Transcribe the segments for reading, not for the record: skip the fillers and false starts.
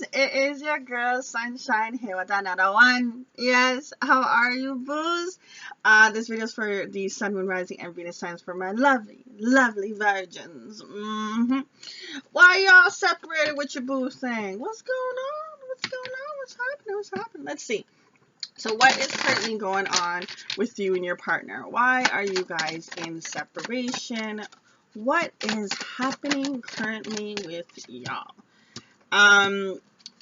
it is your girl Sunshine here with another one. Yes, how are you, booze? This video is for the Sun, Moon, Rising, and Venus signs for my lovely virgins. Why y'all separated with your boo thing? What's going on? What's going on? What's happening? What's happening? Let's see. So what is currently going on with you and your partner? Why are you guys in separation? What is happening currently with y'all?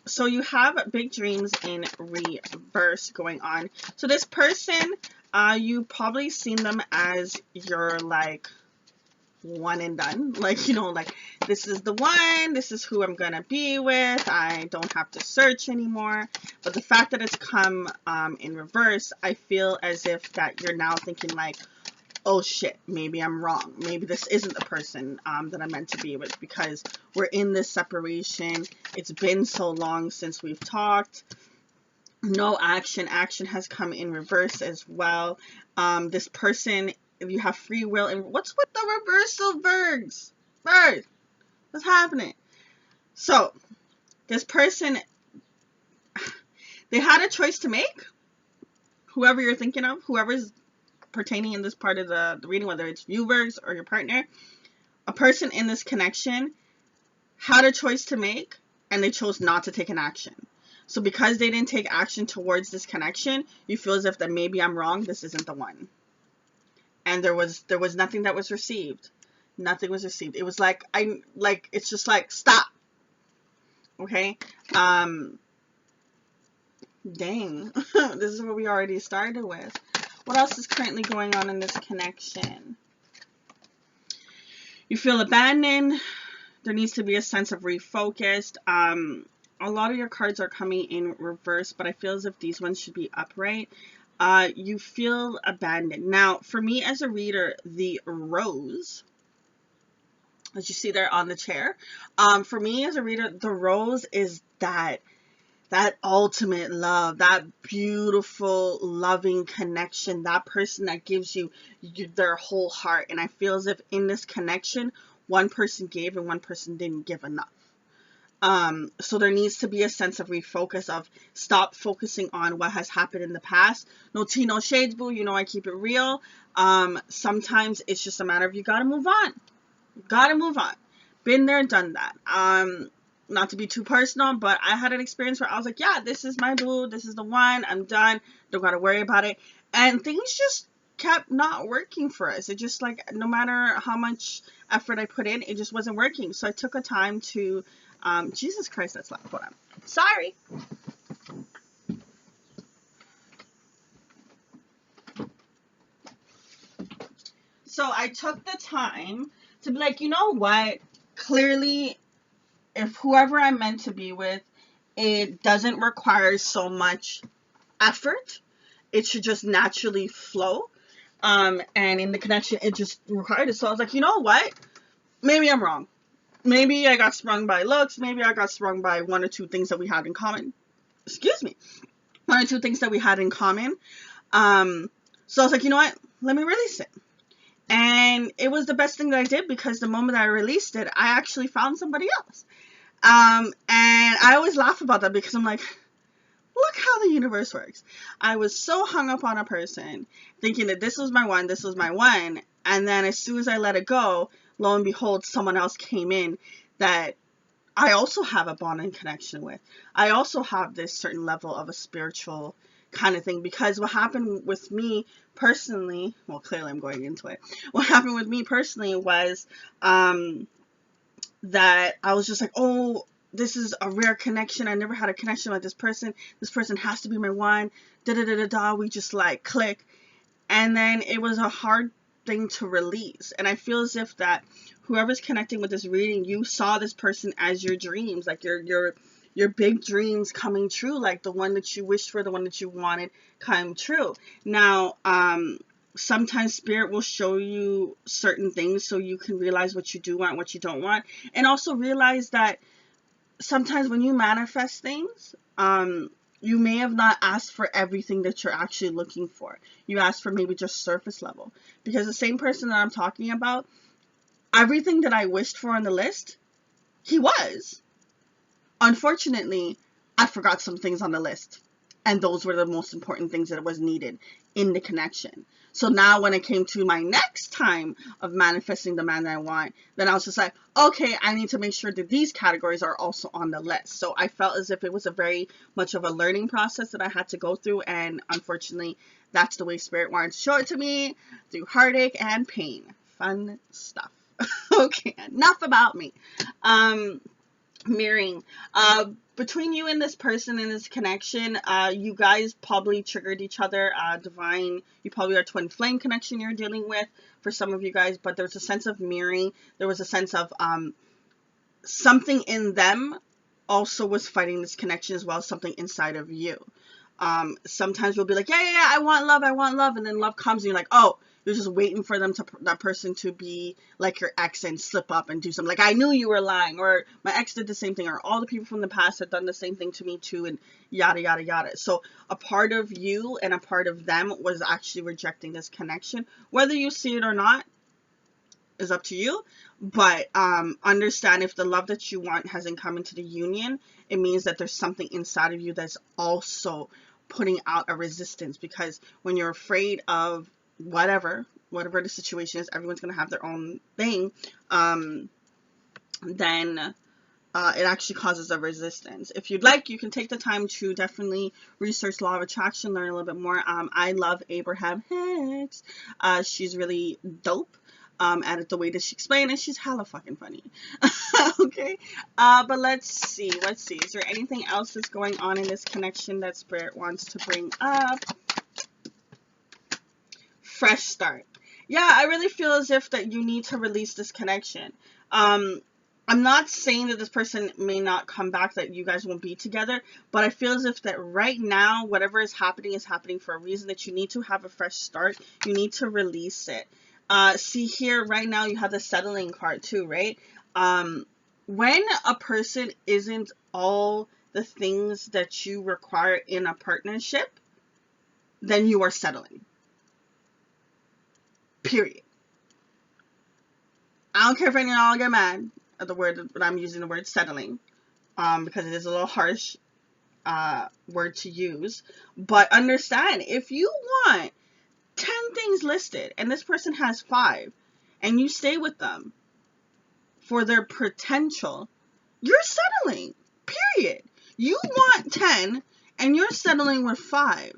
So you have big dreams in reverse going on. So this person, you probably seen them as your like one and done. Like, you know, like this is the one, this is who I'm gonna be with. I don't have to search anymore. But the fact that it's come in reverse, I feel as if that you're now thinking like, oh shit, maybe I'm wrong. Maybe this isn't the person that I'm meant to be with, because we're in this separation. It's been so long since we've talked. No action. Action has come in reverse as well. This person, if you have free will, and what's with the reversal, Virgs? Virg, what's happening? So, this person, they had a choice to make. Whoever you're thinking of, whoever's pertaining in this part of the reading, whether it's you, Virgs, or your partner, a person in this connection had a choice to make, and they chose not to take an action. So because they didn't take action towards this connection, you feel as if that maybe I'm wrong, this isn't the one. And there was nothing that was received. Nothing was received. It was like, it's just like, stop. Okay? Dang. This is what we already started with. What else is currently going on in this connection? You feel abandoned. There needs to be a sense of refocused. A lot of your cards are coming in reverse, but I feel as if these ones should be upright. You feel abandoned. Now, for me as a reader, the rose, as you see there on the chair, for me as a reader, the rose is that ultimate love, that beautiful, loving connection, that person that gives you their whole heart. And I feel as if in this connection, one person gave and one person didn't give enough. So there needs to be a sense of refocus, of stop focusing on what has happened in the past. No tea, no shades, boo. You know I keep it real. Sometimes it's just a matter of you gotta move on. You gotta move on. Been there, done that. Not to be too personal, but I had an experience where I was like, yeah, this is my boo, this is the one, I'm done, don't gotta worry about it. And things just kept not working for us. It just like, no matter how much effort I put in, it just wasn't working. So I took a time to, Jesus Christ, that's loud, hold on. Sorry. So I took the time to be like, you know what, clearly, if whoever I'm meant to be with, it doesn't require so much effort. It should just naturally flow. And in the connection, it just required it. So I was like, you know what? Maybe I'm wrong. Maybe I got sprung by looks. Maybe I got sprung by one or two things that we had in common. Excuse me. One or two things that we had in common. So I was like, you know what? Let me release it. And it was the best thing that I did, because the moment I released it, I actually found somebody else. And I always laugh about that, because I'm like, look how the universe works. I was so hung up on a person, thinking that this was my one, and then as soon as I let it go, lo and behold, someone else came in that I also have a bond and connection with. I also have this certain level of a spiritual kind of thing, because what happened with me personally, well, clearly I'm going into it. What happened with me personally was, that I was just like, oh, this is a rare connection. I never had a connection with this person. This person has to be my one. Da-da-da-da-da. We just like click. And then it was a hard thing to release. And I feel as if that whoever's connecting with this reading, you saw this person as your dreams, like your big dreams coming true, like the one that you wished for, the one that you wanted come true. Now, sometimes spirit will show you certain things so you can realize what you do want, what you don't want. And also realize that sometimes when you manifest things, you may have not asked for everything that you're actually looking for. You asked for maybe just surface level. Because the same person that I'm talking about, everything that I wished for on the list, he was. Unfortunately, I forgot some things on the list. And those were the most important things that was needed in the connection. So now when it came to my next time of manifesting the man that I want, then I was just like, okay, I need to make sure that these categories are also on the list. So I felt as if it was a very much of a learning process that I had to go through. And unfortunately, that's the way Spirit wanted to show it to me, through heartache and pain. Fun stuff. Okay, enough about me. Mirroring. Between you and this person in this connection, you guys probably triggered each other. Divine, you probably are twin flame connection you're dealing with for some of you guys, but there's a sense of mirroring. There was a sense of something in them also was fighting this connection as well as something inside of you. Sometimes we'll be like, yeah, I want love, and then love comes and you're like, oh, you're just waiting for them to, that person to be like your ex and slip up and do something. Like, I knew you were lying, or my ex did the same thing, or all the people from the past have done the same thing to me too, and yada, yada, yada. So a part of you and a part of them was actually rejecting this connection. Whether you see it or not is up to you. But understand, if the love that you want hasn't come into the union, it means that there's something inside of you that's also putting out a resistance. Because when you're afraid of whatever the situation is, everyone's going to have their own thing, then it actually causes a resistance. If you'd like, you can take the time to definitely research law of attraction, learn a little bit more. I love Abraham Hicks. She's really dope at it, the way that she explained it. She's hella fucking funny. Okay, but let's see. Is there anything else that's going on in this connection that Spirit wants to bring up? Fresh start. Yeah, I really feel as if that you need to release this connection. I'm not saying that this person may not come back, that you guys won't be together, but I feel as if that right now, whatever is happening for a reason, that you need to have a fresh start. You need to release it. See here, right now, you have the settling card too, right? When a person isn't all the things that you require in a partnership, then you are settling. Period. I don't care if any of y'all get mad at the word, but I'm using the word settling, because it is a little harsh word to use. But understand, if you want 10 things listed and this person has 5, and you stay with them for their potential, you're settling. Period. You want 10 and you're settling with 5.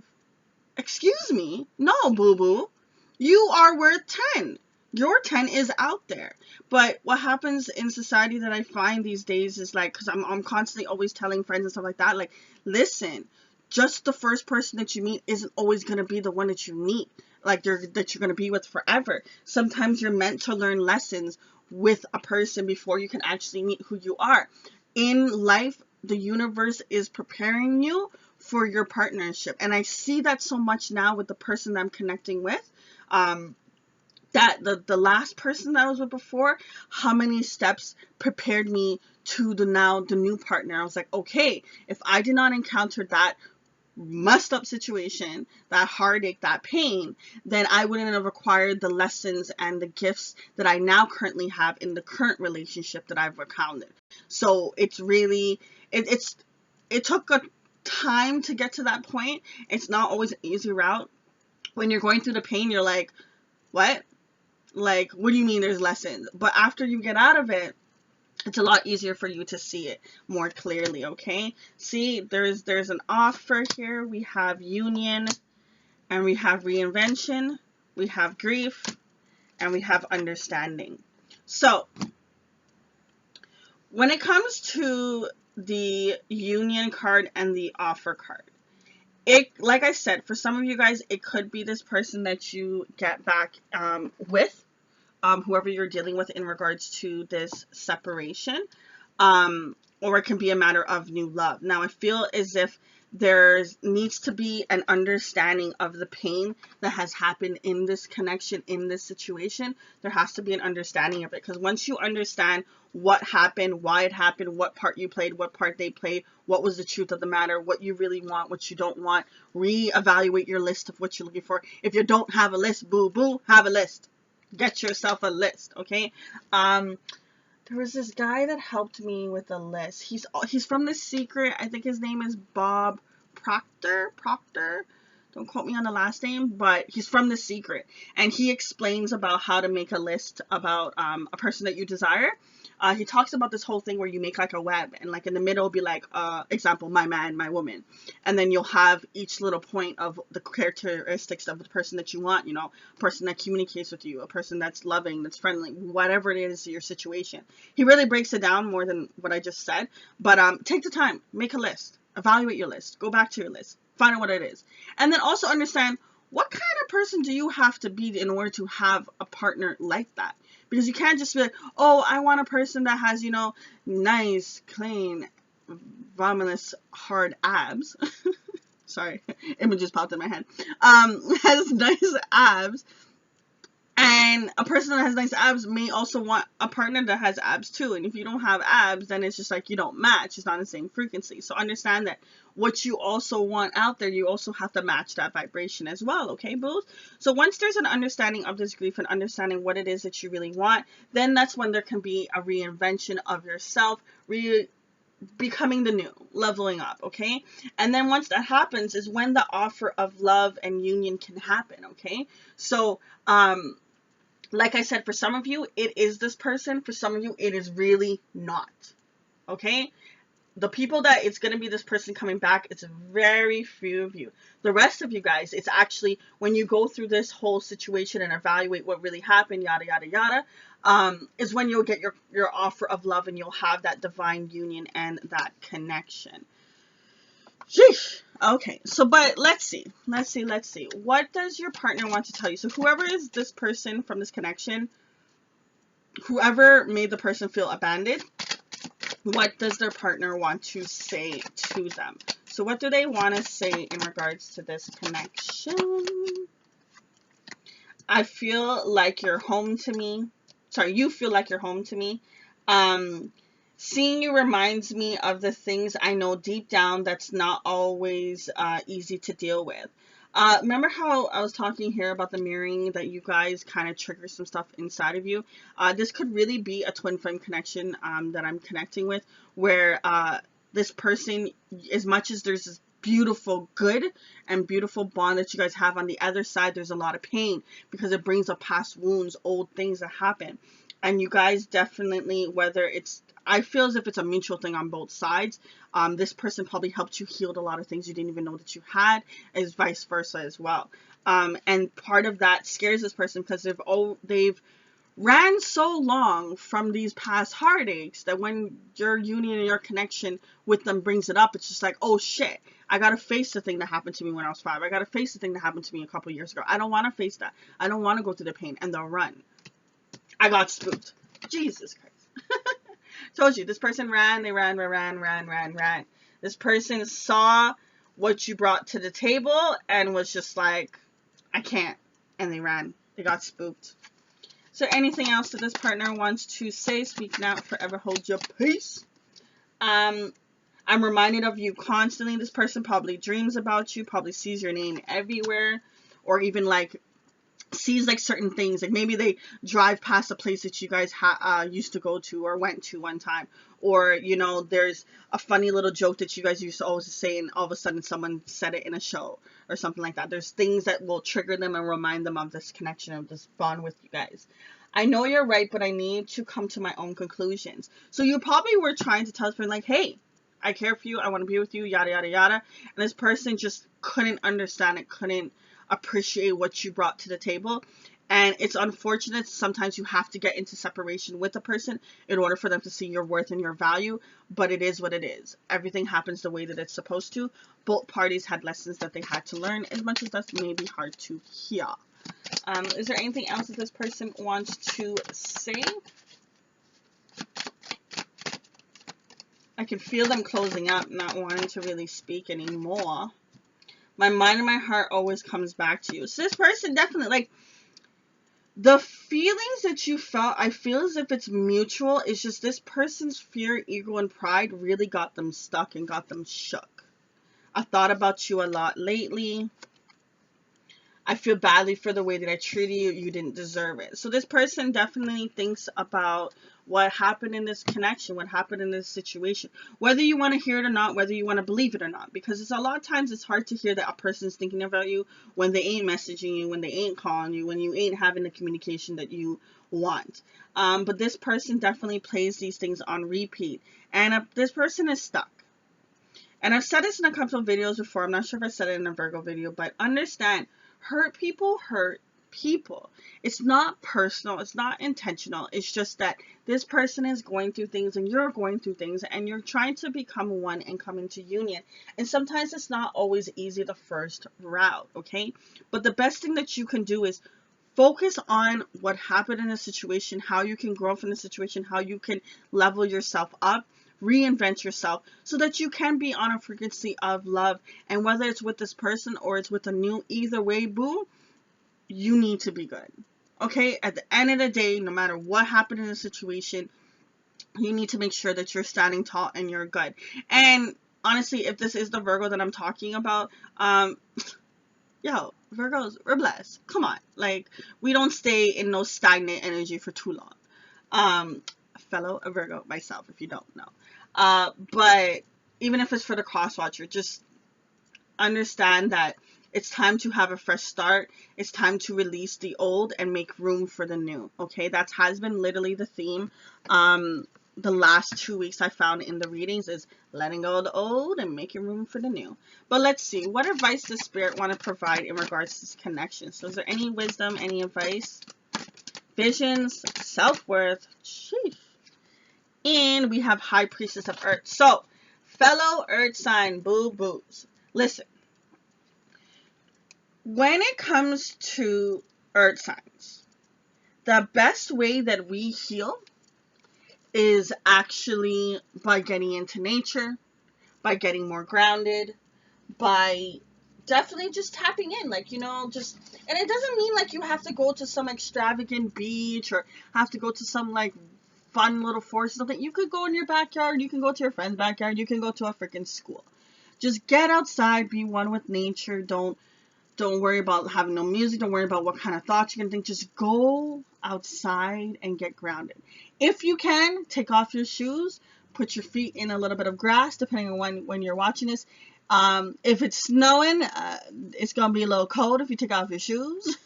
Excuse me? No, boo-boo. You are worth 10. Your 10 is out there. But what happens in society that I find these days is like, because I'm constantly always telling friends and stuff like that, like, listen, just the first person that you meet isn't always going to be the one that you meet, like that you're going to be with forever. Sometimes you're meant to learn lessons with a person before you can actually meet who you are. In life, the universe is preparing you for your partnership. And I see that so much now with the person that I'm connecting with. That the last person that I was with before, how many steps prepared me to the new partner. I was like, okay, if I did not encounter that messed up situation, that heartache, that pain, then I wouldn't have acquired the lessons and the gifts that I now currently have in the current relationship that I've encountered. So it's really, it took a time to get to that point. It's not always an easy route. When you're going through the pain, you're like, what? Like, what do you mean there's lessons? But after you get out of it, it's a lot easier for you to see it more clearly, okay? See, there's an offer here. We have union, and we have reinvention, we have grief, and we have understanding. So, when it comes to the union card and the offer card, it, like I said, for some of you guys, it could be this person that you get back with, whoever you're dealing with in regards to this separation, or it can be a matter of new love. Now, I feel as if there needs to be an understanding of the pain that has happened in this connection, in this situation. There has to be an understanding of it, because once you understand what happened, why it happened, what part you played, what part they played, what was the truth of the matter, what you really want, what you don't want, reevaluate your list of what you're looking for. If you don't have a list, boo-boo, have a list. Get yourself a list, okay? There was this guy that helped me with a list. He's from The Secret. I think his name is Bob Proctor. Don't quote me on the last name, but he's from The Secret, and he explains about how to make a list about a person that you desire. He talks about this whole thing where you make like a web, and like in the middle will be like, example, my man, my woman, and then you'll have each little point of the characteristics of the person that you want. You know, a person that communicates with you, a person that's loving, that's friendly, whatever it is your situation. He really breaks it down more than what I just said, but take the time, make a list, evaluate your list, go back to your list, find out what it is, and then also understand what kind of person do you have to be in order to have a partner like that. Because you can't just be like, oh, I want a person that has, you know, nice, clean, vomitous, hard abs. Sorry, images popped in my head. Has nice abs. And a person that has nice abs may also want a partner that has abs too. And if you don't have abs, then it's just like you don't match. It's not the same frequency. So understand that what you also want out there, you also have to match that vibration as well. Okay, booze? So once there's an understanding of this grief and understanding what it is that you really want, then that's when there can be a reinvention of yourself, becoming the new, leveling up, okay? And then once that happens is when the offer of love and union can happen, okay? So, like I said, for some of you, it is this person. For some of you, it is really not. Okay? The people that it's going to be this person coming back, it's very few of you. The rest of you guys, it's actually when you go through this whole situation and evaluate what really happened, yada, yada, yada, is when you'll get your offer of love and you'll have that divine union and that connection. Sheesh. Okay, so, but let's see. What does your partner want to tell you? So whoever is this person from this connection, whoever made the person feel abandoned, what does their partner want to say to them? So what do they want to say in regards to this connection? I feel like you're home to me. Sorry, you feel like you're home to me. Seeing you reminds me of the things I know deep down that's not always easy to deal with. Remember how I was talking here about the mirroring, that you guys kind of trigger some stuff inside of you? This could really be a twin flame connection that I'm connecting with, where this person, as much as there's this beautiful good and beautiful bond that you guys have, on the other side there's a lot of pain because it brings up past wounds, old things that happen. And you guys definitely, whether it's, I feel as if it's a mutual thing on both sides. This person probably helped you heal a lot of things you didn't even know that you had, as vice versa as well. And part of that scares this person because they've ran so long from these past heartaches that when your union and your connection with them brings it up, it's just like, oh shit, I gotta face the thing that happened to me when I was 5. I gotta face the thing that happened to me a couple years ago. I don't want to face that. I don't want to go through the pain. And they'll run. I got spooked. Jesus Christ. Told you, this person ran. They ran. This person saw what you brought to the table and was just like, I can't. And they ran. They got spooked. Is there anything else that this partner wants to say? Speak now, forever hold your peace. I'm reminded of you constantly. This person probably dreams about you, probably sees your name everywhere, or even like sees like certain things, like maybe they drive past a place that you guys used to go to or went to one time, or you know, there's a funny little joke that you guys used to always say and all of a sudden someone said it in a show or something like that. There's things that will trigger them and remind them of this connection, of this bond with you guys. I know you're right, but I need to come to my own conclusions. So you probably were trying to tell this person like, hey, I care for you, I want to be with you, yada yada yada, and this person just couldn't understand it, couldn't appreciate what you brought to the table. And it's unfortunate, sometimes you have to get into separation with a person in order for them to see your worth and your value, but it is what it is. Everything happens the way that it's supposed to. Both parties had lessons that they had to learn, as much as that's maybe hard to hear. Is there anything else that this person wants to say? I can feel them closing up, not wanting to really speak anymore. My mind and my heart always comes back to you. So this person definitely, like, the feelings that you felt, I feel as if it's mutual. It's just this person's fear, ego, and pride really got them stuck and got them shook. I thought about you a lot lately. I feel badly for the way that I treated you. You didn't deserve it. So this person definitely thinks about what happened in this connection, what happened in this situation, whether you want to hear it or not, whether you want to believe it or not, because it's a lot of times it's hard to hear that a person's thinking about you when they ain't messaging you, when they ain't calling you, when you ain't having the communication that you want. But this person definitely plays these things on repeat, and this person is stuck. And I've said this in a couple of videos before. I'm not sure if I said it in a Virgo video, but understand, hurt people hurt people. It's not personal. It's not intentional. It's just that this person is going through things and you're going through things and you're trying to become one and come into union. And sometimes it's not always easy the first route, okay? But the best thing that you can do is focus on what happened in a situation, how you can grow from the situation, how you can level yourself up, reinvent yourself so that you can be on a frequency of love. And whether it's with this person or it's with a new, either way, boo, you need to be good. Okay? At the end of the day, no matter what happened in the situation, you need to make sure that you're standing tall and you're good. And honestly, if this is the Virgo that I'm talking about, yo, Virgos, we're blessed. Come on. Like, we don't stay in no stagnant energy for too long. Fellow Virgo myself, if you don't know. But even if it's for the cross watcher, just understand that it's time to have a fresh start. It's time to release the old and make room for the new. Okay, that has been literally the theme. The last 2 weeks I found in the readings is letting go of the old and making room for the new. But let's see, what advice does Spirit want to provide in regards to this connection? So is there any wisdom, any advice? Visions, self-worth, sheesh. And we have High Priestess of Earth. So, fellow Earth sign boo-boos, listen. When it comes to Earth signs, the best way that we heal is actually by getting into nature, by getting more grounded, by definitely just tapping in, like, you know, just, and it doesn't mean like you have to go to some extravagant beach or have to go to some like fun little forest or something. You could go in your backyard, you can go to your friend's backyard, you can go to a freaking school. Just get outside, be one with nature. Don't worry about having no music. Don't worry about what kind of thoughts you're going to think. Just go outside and get grounded. If you can, take off your shoes. Put your feet in a little bit of grass, depending on when you're watching this. If it's snowing, it's going to be a little cold if you take off your shoes.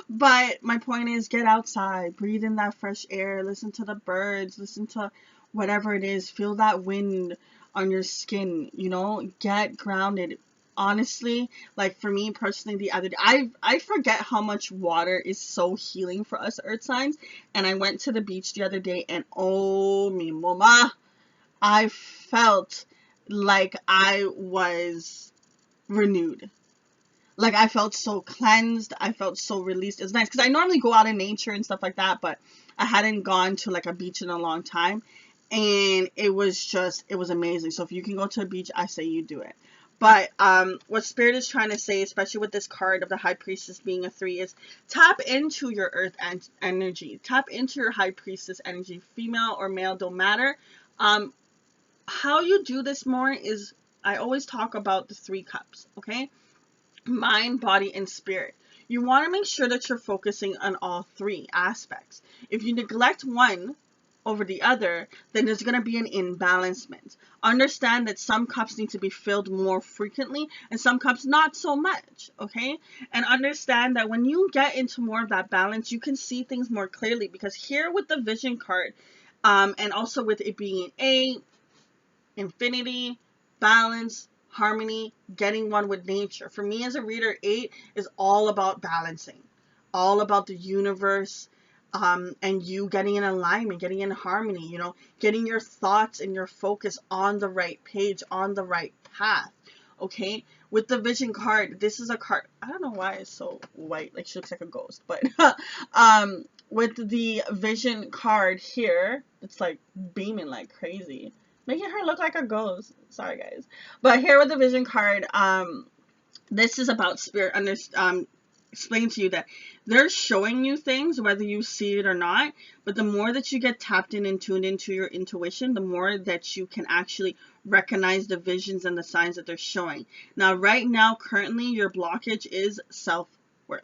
But my point is, get outside. Breathe in that fresh air. Listen to the birds. Listen to whatever it is. Feel that wind on your skin. You know, get grounded. Honestly, like for me personally, the other day, I forget how much water is so healing for us earth signs. And I went to the beach the other day and oh mi mama, I felt like I was renewed. Like I felt so cleansed. I felt so released. It's nice because I normally go out in nature and stuff like that, but I hadn't gone to like a beach in a long time. And it was amazing. So if you can go to a beach, I say you do it. But what Spirit is trying to say, especially with this card of the High Priestess being a 3, is tap into your earth energy. Tap into your High Priestess energy. Female or male, don't matter. How you do this more is, I always talk about the 3 cups, okay? Mind, body, and spirit. You want to make sure that you're focusing on all 3 aspects. If you neglect one over the other, then there's going to be an imbalancement. Understand that some cups need to be filled more frequently and some cups not so much, okay? And understand that when you get into more of that balance, you can see things more clearly, because here with the vision card, and also with it being 8, infinity, balance, harmony, getting one with nature. For me as a reader, 8 is all about balancing, all about the universe, and you getting in alignment, getting in harmony, you know, getting your thoughts and your focus on the right page, on the right path, okay? With the vision card, this is a card, I don't know why it's so white, like she looks like a ghost, but with the vision card here, it's like beaming like crazy, making her look like a ghost. Sorry guys. But here with the vision card, this is about spirit, explain to you that they're showing you things whether you see it or not, but the more that you get tapped in and tuned into your intuition, the more that you can actually recognize the visions and the signs that they're showing. Now, right now, currently, your blockage is self-worth.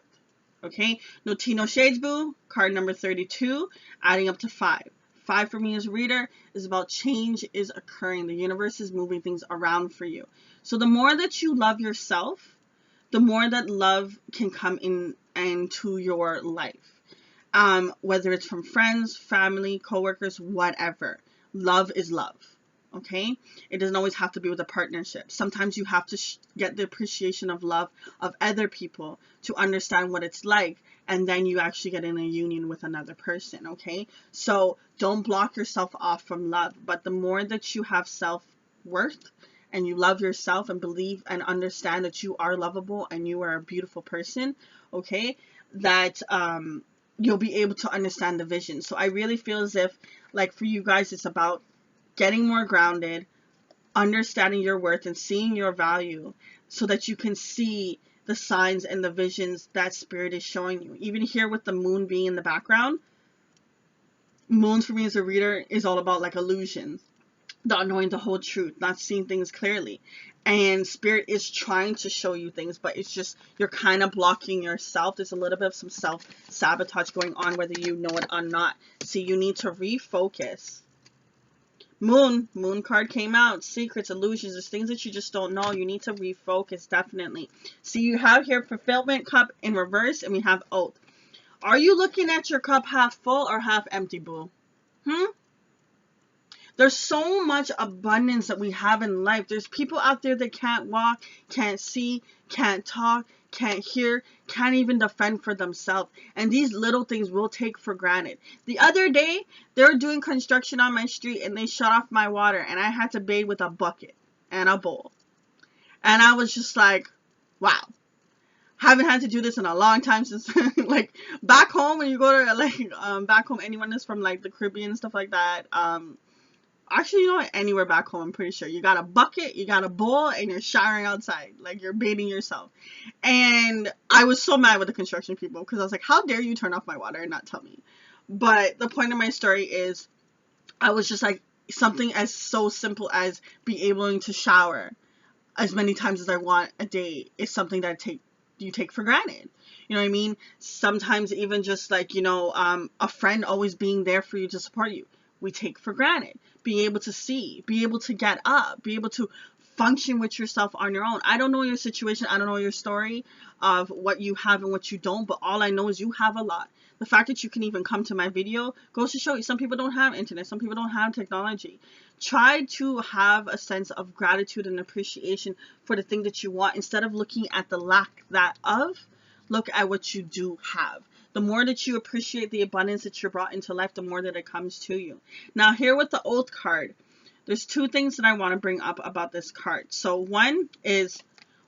Okay? No tea, no shades, boo. Card number 32, adding up to 5. 5 for me as a reader is about change is occurring. The universe is moving things around for you. So the more that you love yourself, the more that love can come in into your life. Whether it's from friends, family, coworkers, whatever. Love is love. Okay? It doesn't always have to be with a partnership. Sometimes you have to get the appreciation of love of other people to understand what it's like, and then you actually get in a union with another person. Okay? So don't block yourself off from love, but the more that you have self-worth and you love yourself and believe and understand that you are lovable and you are a beautiful person, okay, that you'll be able to understand the vision. So I really feel as if, like, for you guys, it's about getting more grounded, understanding your worth and seeing your value so that you can see the signs and the visions that spirit is showing you. Even here with the moon being in the background, moon for me as a reader is all about like illusions, not knowing the whole truth, not seeing things clearly. And spirit is trying to show you things, but it's just you're kind of blocking yourself. There's a little bit of some self-sabotage going on, whether you know it or not. So you need to refocus. Moon card came out. Secrets, illusions, there's things that you just don't know. You need to refocus, definitely. See, you have here fulfillment cup in reverse, and we have oath. Are you looking at your cup half full or half empty, boo? There's so much abundance that we have in life. There's people out there that can't walk, can't see, can't talk, can't hear, can't even defend for themselves. And these little things we'll take for granted. The other day, they were doing construction on my street and they shut off my water and I had to bathe with a bucket and a bowl. And I was just like, wow. Haven't had to do this in a long time since like back home when you go to like back home, anyone that's from like the Caribbean and stuff like that, actually, you know what? Anywhere back home, I'm pretty sure. You got a bucket, you got a bowl, and you're showering outside. Like, you're bathing yourself. And I was so mad with the construction people because I was like, how dare you turn off my water and not tell me? But the point of my story is I was just like, something as so simple as be able to shower as many times as I want a day is something that you take for granted. You know what I mean? Sometimes even just like, you know, a friend always being there for you to support you. We take for granted. Being able to see, be able to get up, be able to function with yourself on your own. I don't know your situation. I don't know your story of what you have and what you don't, but all I know is you have a lot. The fact that you can even come to my video goes to show you some people don't have internet. Some people don't have technology. Try to have a sense of gratitude and appreciation for the thing that you want instead of looking at the lack thereof. Look at what you do have. The more that you appreciate the abundance that you're brought into life, the more that it comes to you. Now, here with the oath card, there's two things that I want to bring up about this card. So one is,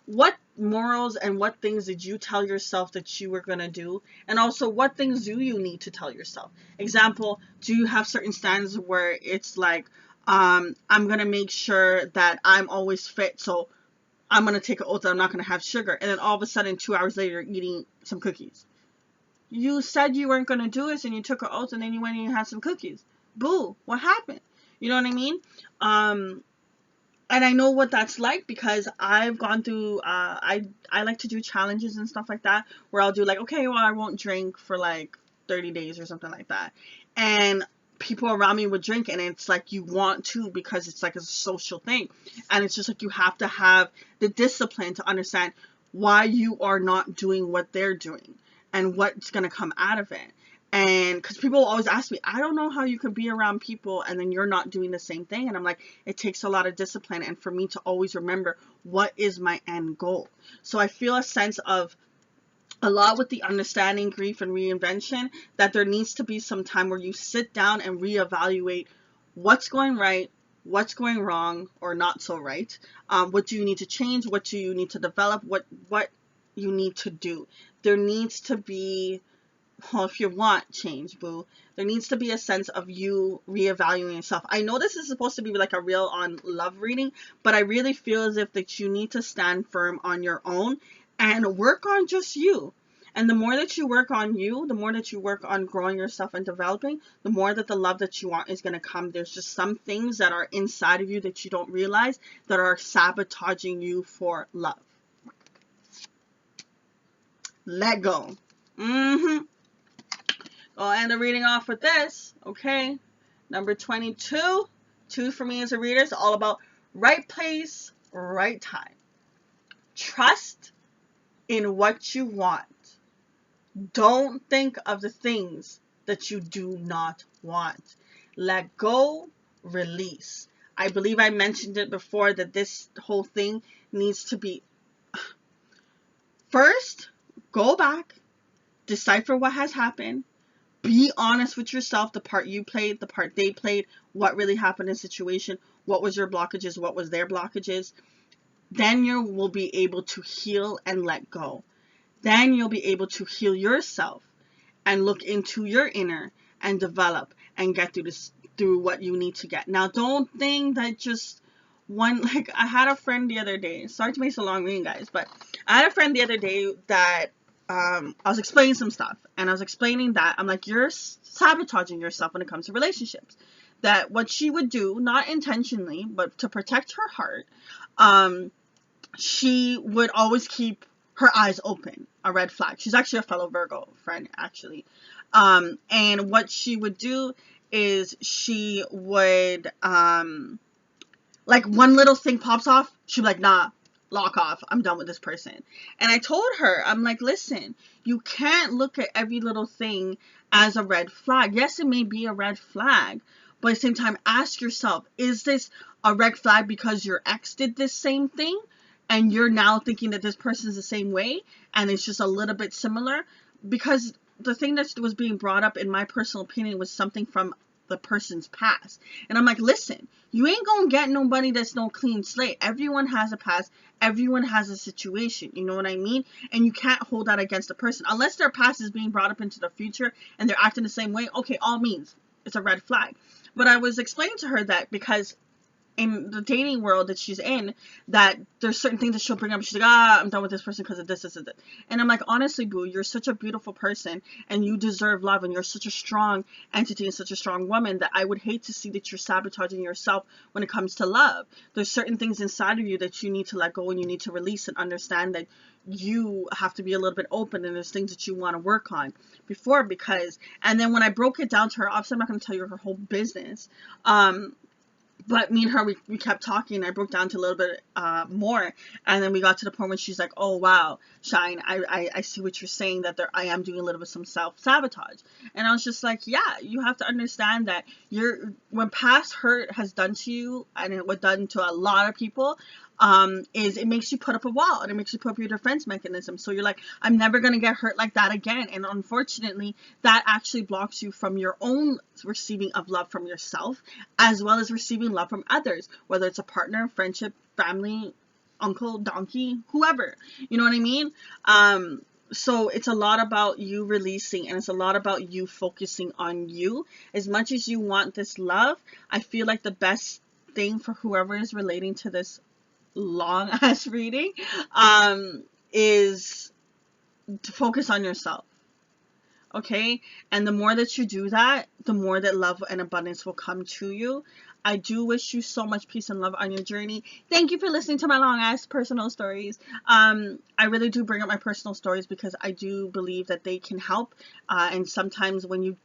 what morals and what things did you tell yourself that you were going to do? And also, what things do you need to tell yourself? Example, do you have certain stands where it's like, I'm going to make sure that I'm always fit, so I'm going to take an oath that I'm not going to have sugar. And then all of a sudden, 2 hours later, you're eating some cookies. You said you weren't going to do this and you took an oath and then you went and you had some cookies. Boo, what happened? You know what I mean? And I know what that's like because I've gone through, I like to do challenges and stuff like that where I'll do like, okay, well, I won't drink for like 30 days or something like that. And people around me would drink and it's like you want to because it's like a social thing. And it's just like you have to have the discipline to understand why you are not doing what they're doing and what's going to come out of it. And because people always ask me, I don't know how you could be around people and then you're not doing the same thing. And I'm like, it takes a lot of discipline and for me to always remember what is my end goal. So I feel a sense of a lot with the understanding, grief, and reinvention that there needs to be some time where you sit down and reevaluate what's going right, what's going wrong, or not so right. What do you need to change? What do you need to develop? What you need to do. There needs to be, well, if you want change, boo, there needs to be a sense of you reevaluating yourself. I know this is supposed to be like a real on love reading, but I really feel as if that you need to stand firm on your own and work on just you. And the more that you work on you, the more that you work on growing yourself and developing, the more that the love that you want is going to come. There's just some things that are inside of you that you don't realize that are sabotaging you for love. Let go. I'll end the reading off with this, okay? Number 22. 2 for me as a reader is all about right place, right time. Trust in what you want. Don't think of the things that you do not want. Let go, release. I believe I mentioned it before that this whole thing needs to be, first, go back, decipher what has happened, be honest with yourself, the part you played, the part they played, what really happened in the situation, what was your blockages, what was their blockages. Then you will be able to heal and let go. Then you'll be able to heal yourself and look into your inner and develop and get through what you need to get. Now, don't think that just one, like I had a friend the other day, sorry to make so long reading, guys, but I had a friend the other day that I was explaining some stuff, and I was explaining that I'm like, you're sabotaging yourself when it comes to relationships. That what she would do, not intentionally, but to protect her heart, she would always keep her eyes open, a red flag. She's actually a fellow Virgo friend, actually. And what she would do is she would, like one little thing pops off, she'd be like, nah, lock off. I'm done with this person. And I told her, I'm like, listen, you can't look at every little thing as a red flag. Yes, it may be a red flag, but at the same time, ask yourself, is this a red flag because your ex did this same thing? And you're now thinking that this person is the same way and it's just a little bit similar? Because the thing that was being brought up, in my personal opinion, was something from the person's past. And I'm like, listen, you ain't gonna get nobody that's no clean slate. Everyone has a past. Everyone has a situation. You know what I mean? And you can't hold that against a person. Unless their past is being brought up into the future and they're acting the same way, okay, all means it's a red flag. But I was explaining to her that because in the dating world that she's in, that there's certain things that she'll bring up. She's like, I'm done with this person because of this, this, and this. And I'm like, honestly, boo, you're such a beautiful person and you deserve love and you're such a strong entity and such a strong woman that I would hate to see that you're sabotaging yourself when it comes to love. There's certain things inside of you that you need to let go and you need to release and understand that you have to be a little bit open and there's things that you want to work on before, because, and then when I broke it down to her, obviously I'm not going to tell you her whole business, but me and her, we kept talking. I broke down to a little bit more. And then we got to the point where she's like, oh, wow, Shine, I see what you're saying, that I am doing a little bit some self-sabotage. And I was just like, yeah, you have to understand that when past hurt has done to you, and it was done to a lot of people, is it makes you put up a wall and it makes you put up your defense mechanism. So you're like, I'm never going to get hurt like that again. And unfortunately, that actually blocks you from your own receiving of love from yourself, as well as receiving love from others, whether it's a partner, friendship, family, uncle, donkey, whoever, you know what I mean? So it's a lot about you releasing, and it's a lot about you focusing on you. As much as you want this love, I feel like the best thing for whoever is relating to this long ass reading is to focus on yourself. Okay, and the more that you do that, the more that love and abundance will come to you. I do wish you so much peace and love on your journey. Thank you for listening to my long ass personal stories. I really do bring up my personal stories because I do believe that they can help. And sometimes when you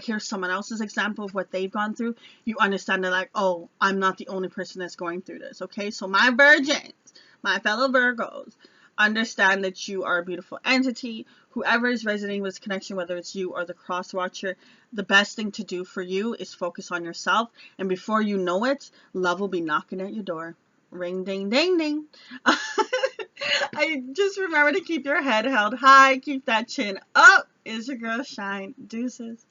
hear someone else's example of what they've gone through, you understand that, like, oh, I'm not the only person that's going through this. Okay, so my virgins, my fellow Virgos, understand that you are a beautiful entity. Whoever is resonating with this connection, whether it's you or the cross watcher, the best thing to do for you is focus on yourself. And before you know it, love will be knocking at your door. Ring, ding, ding, ding. I just remember to keep your head held high. Keep that chin up. Is your girl Shine. Deuces.